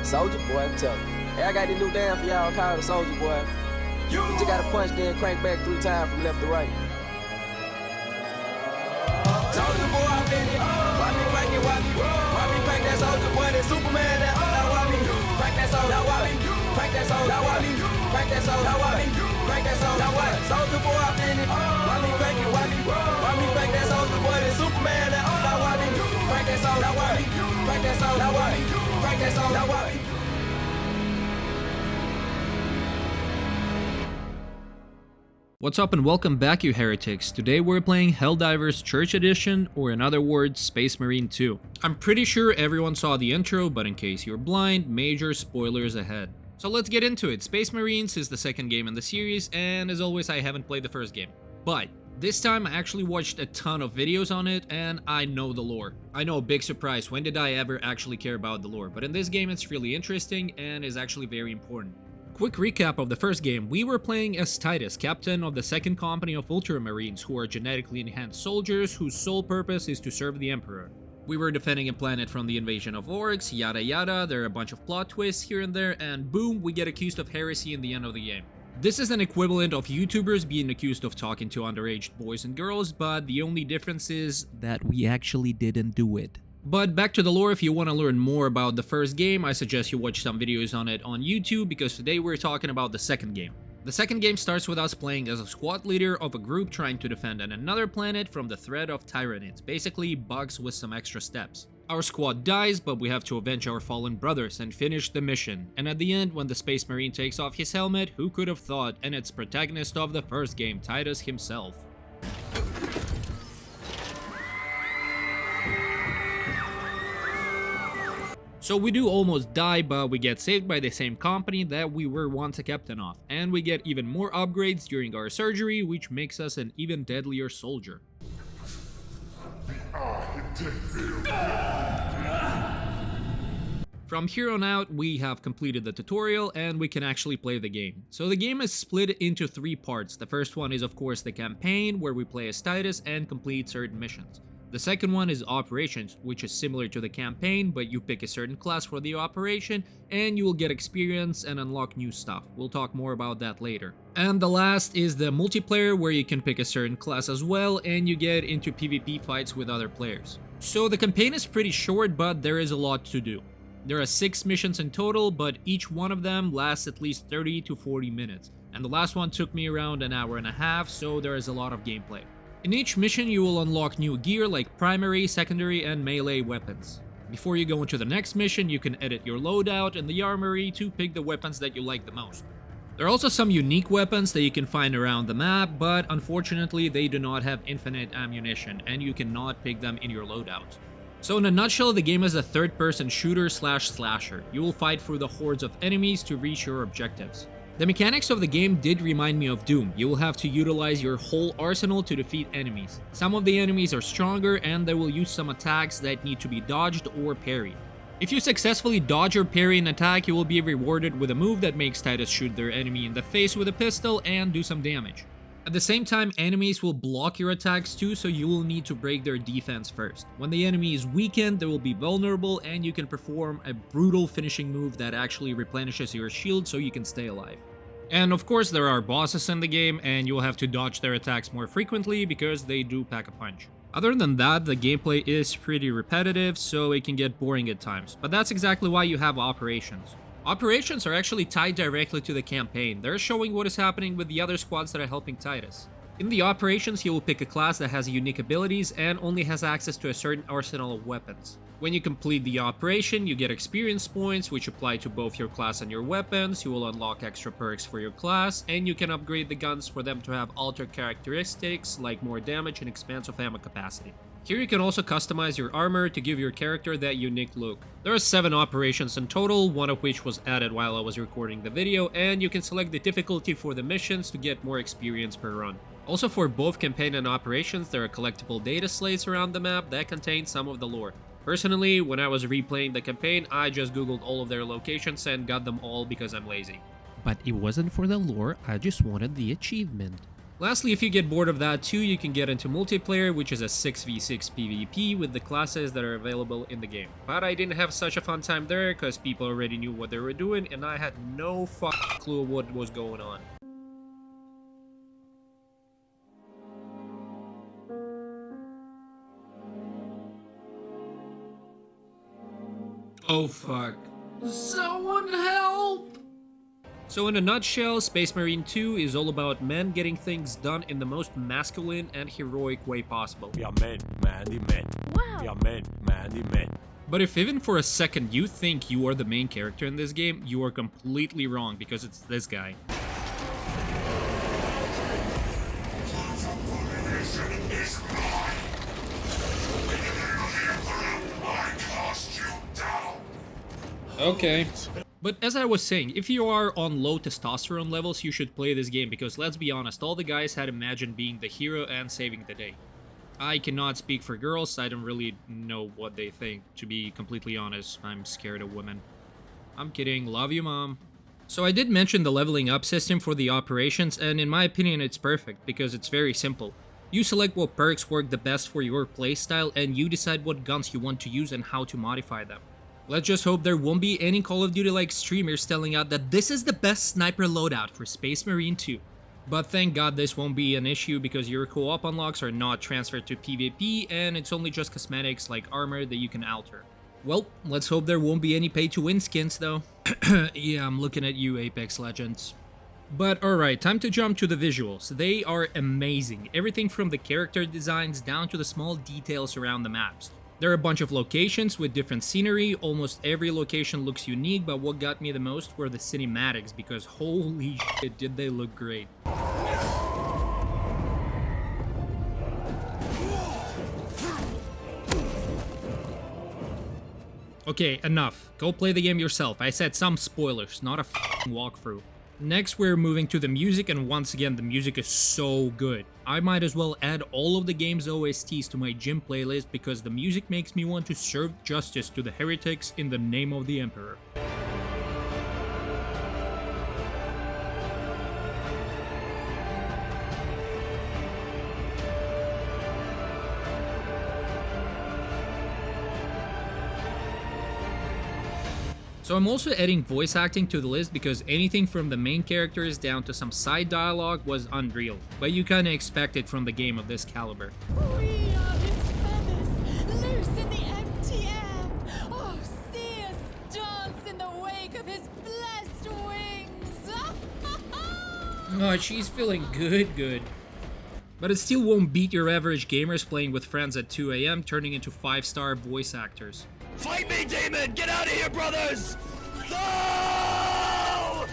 Soldier boy, I'm telling you. Hey, I got this new dance for y'all called the Soldier boy. You just gotta punch then crank back 3 times from left to right. Soldier boy, I'm in it. Why me crank it, why me crank that Soldier boy, that Superman, that now why me crank that Soldier, now why me crank that Soldier, now why me crank that Soldier, now why me crank that Soldier, now what? Soldier boy, I'm in it. Why me crank it, why me crank that Soldier boy, that Superman, that now why me crank that Soldier, now why me crank that Soldier, now why me crank that Soldier, now why me. What's up and welcome back, you heretics. Today we're playing Helldivers Church Edition, or in other words, Space Marine 2. I'm pretty sure everyone saw the intro, but in case you're blind, major spoilers ahead. So let's get into it. Space Marines is the second game in the series, and as always I haven't played the first game. But this time I actually watched a ton of videos on it, and I know the lore. I know, big surprise, when did I ever actually care about the lore? But in this game it's really interesting and is actually very important. Quick recap of the first game. We were playing as Titus, captain of the second company of Ultramarines, who are genetically enhanced soldiers whose sole purpose is to serve the Emperor. We were defending a planet from the invasion of orcs, yada yada, there are a bunch of plot twists here and there, and boom, we get accused of heresy in the end of the game. This is an equivalent of YouTubers being accused of talking to underage boys and girls, but the only difference is that we actually didn't do it. But back to the lore. If you want to learn more about the first game, I suggest you watch some videos on it on YouTube, because today we're talking about the second game. The second game starts with us playing as a squad leader of a group trying to defend another planet from the threat of Tyranids, basically bugs with some extra steps. Our squad dies, but we have to avenge our fallen brothers and finish the mission. And at the end, when the Space Marine takes off his helmet, who could have thought, and it's protagonist of the first game, Titus himself. So we do almost die, but we get saved by the same company that we were once a captain of, and we get even more upgrades during our surgery, which makes us an even deadlier soldier. From here on out, we have completed the tutorial and we can actually play the game. So the game is split into 3 parts. The first one is of course the campaign, where we play as Titus and complete certain missions. The second one is operations, which is similar to the campaign, but you pick a certain class for the operation and you will get experience and unlock new stuff. We'll talk more about that later. And the last is the multiplayer, where you can pick a certain class as well and you get into PvP fights with other players. So the campaign is pretty short, but there is a lot to do. There are 6 missions in total, but each one of them lasts at least 30 to 40 minutes. And the last one took me around an hour and a half, so there is a lot of gameplay. In each mission you will unlock new gear like primary, secondary and melee weapons. Before you go into the next mission, you can edit your loadout in the armory to pick the weapons that you like the most. There are also some unique weapons that you can find around the map, but unfortunately they do not have infinite ammunition and you cannot pick them in your loadout. So in a nutshell, the game is a third-person shooter slash slasher. You will fight through the hordes of enemies to reach your objectives. The mechanics of the game did remind me of Doom. You will have to utilize your whole arsenal to defeat enemies. Some of the enemies are stronger and they will use some attacks that need to be dodged or parried. If you successfully dodge or parry an attack, you will be rewarded with a move that makes Titus shoot their enemy in the face with a pistol and do some damage. At the same time, enemies will block your attacks too, so you will need to break their defense first. When the enemy is weakened, they will be vulnerable and you can perform a brutal finishing move that actually replenishes your shield so you can stay alive. And of course there are bosses in the game and you will have to dodge their attacks more frequently because they do pack a punch. Other than that, the gameplay is pretty repetitive, so it can get boring at times, but that's exactly why you have operations. Operations are actually tied directly to the campaign. They're showing what is happening with the other squads that are helping Titus. In the operations, you will pick a class that has unique abilities and only has access to a certain arsenal of weapons. When you complete the operation, you get experience points, which apply to both your class and your weapons. You will unlock extra perks for your class, and you can upgrade the guns for them to have altered characteristics like more damage and expansive ammo capacity. Here you can also customize your armor to give your character that unique look. There are 7 operations in total, one of which was added while I was recording the video, and you can select the difficulty for the missions to get more experience per run. Also, for both campaign and operations, there are collectible data slates around the map that contain some of the lore. Personally, when I was replaying the campaign, I just googled all of their locations and got them all because I'm lazy. But it wasn't for the lore, I just wanted the achievement. Lastly, if you get bored of that too, you can get into multiplayer, which is a 6v6 PvP with the classes that are available in the game. But I didn't have such a fun time there, because people already knew what they were doing, and I had no fucking clue what was going on. Oh fuck. Someone help! So in a nutshell, Space Marine 2 is all about men getting things done in the most masculine and heroic way possible. We are men, manly men. Wow. We are men, manly men. But if even for a second you think you are the main character in this game, you are completely wrong, because it's this guy. Okay. But as I was saying, if you are on low testosterone levels, you should play this game, because let's be honest, all the guys had imagined being the hero and saving the day. I cannot speak for girls, I don't really know what they think. To be completely honest, I'm scared of women. I'm kidding, love you mom. So I did mention the leveling up system for the operations, and in my opinion it's perfect, because it's very simple. You select what perks work the best for your playstyle, and you decide what guns you want to use and how to modify them. Let's just hope there won't be any Call of Duty like streamers telling out that this is the best sniper loadout for Space Marine 2. But thank God this won't be an issue, because your co-op unlocks are not transferred to PvP, and it's only just cosmetics like armor that you can alter. Well, let's hope there won't be any pay-to-win skins though. Yeah, I'm looking at you, Apex Legends. But alright, time to jump to the visuals. They are amazing. Everything from the character designs down to the small details around the maps. There are a bunch of locations with different scenery. Almost every location looks unique, but what got me the most were the cinematics, because holy shit did they look great. Okay, enough. Go play the game yourself. I said some spoilers, not a f***ing walkthrough. Next, we're moving to the music, and once again, the music is so good. I might as well add all of the game's OSTs to my gym playlist, because the music makes me want to serve justice to the heretics in the name of the Emperor. So I'm also adding voice acting to the list, because anything from the main characters down to some side dialogue was unreal, but you kinda expect it from the game of this caliber. We are his feathers, loose in the empty air. Oh, see us dance in the wake of his blessed wings. Oh, she's feeling good. But it still won't beat your average gamers playing with friends at 2 AM turning into 5-star voice actors. Fight me, demon! Get out of here, brothers! No!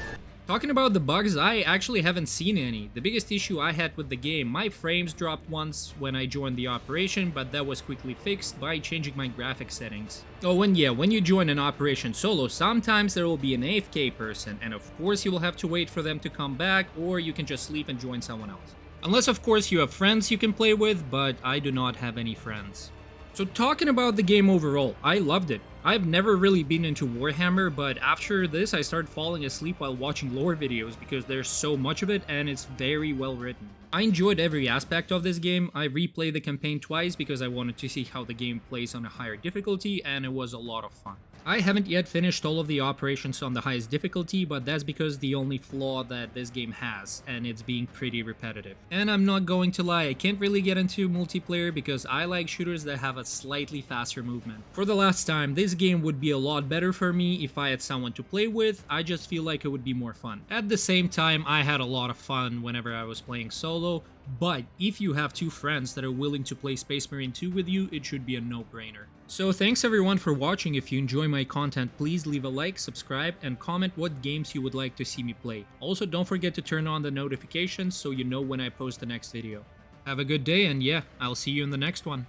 Talking about the bugs, I actually haven't seen any. The biggest issue I had with the game, my frames dropped once when I joined the operation, but that was quickly fixed by changing my graphics settings. Oh, and yeah, when you join an operation solo, sometimes there will be an AFK person, and of course you will have to wait for them to come back, or you can just leave and join someone else. Unless of course you have friends you can play with, but I do not have any friends. So talking about the game overall, I loved it. I've never really been into Warhammer, but after this I started falling asleep while watching lore videos, because there's so much of it and it's very well written. I enjoyed every aspect of this game. I replayed the campaign twice because I wanted to see how the game plays on a higher difficulty, and it was a lot of fun. I haven't yet finished all of the operations on the highest difficulty, but that's because the only flaw that this game has, and it's being pretty repetitive. And I'm not going to lie, I can't really get into multiplayer because I like shooters that have a slightly faster movement. For the last time, this game would be a lot better for me if I had someone to play with. I just feel like it would be more fun. At the same time, I had a lot of fun whenever I was playing solo, but if you have two friends that are willing to play Space Marine 2 with you, it should be a no-brainer. So thanks everyone for watching. If you enjoy my content, please leave a like, subscribe, and comment what games you would like to see me play. Also, don't forget to turn on the notifications so you know when I post the next video. Have a good day, and yeah, I'll see you in the next one.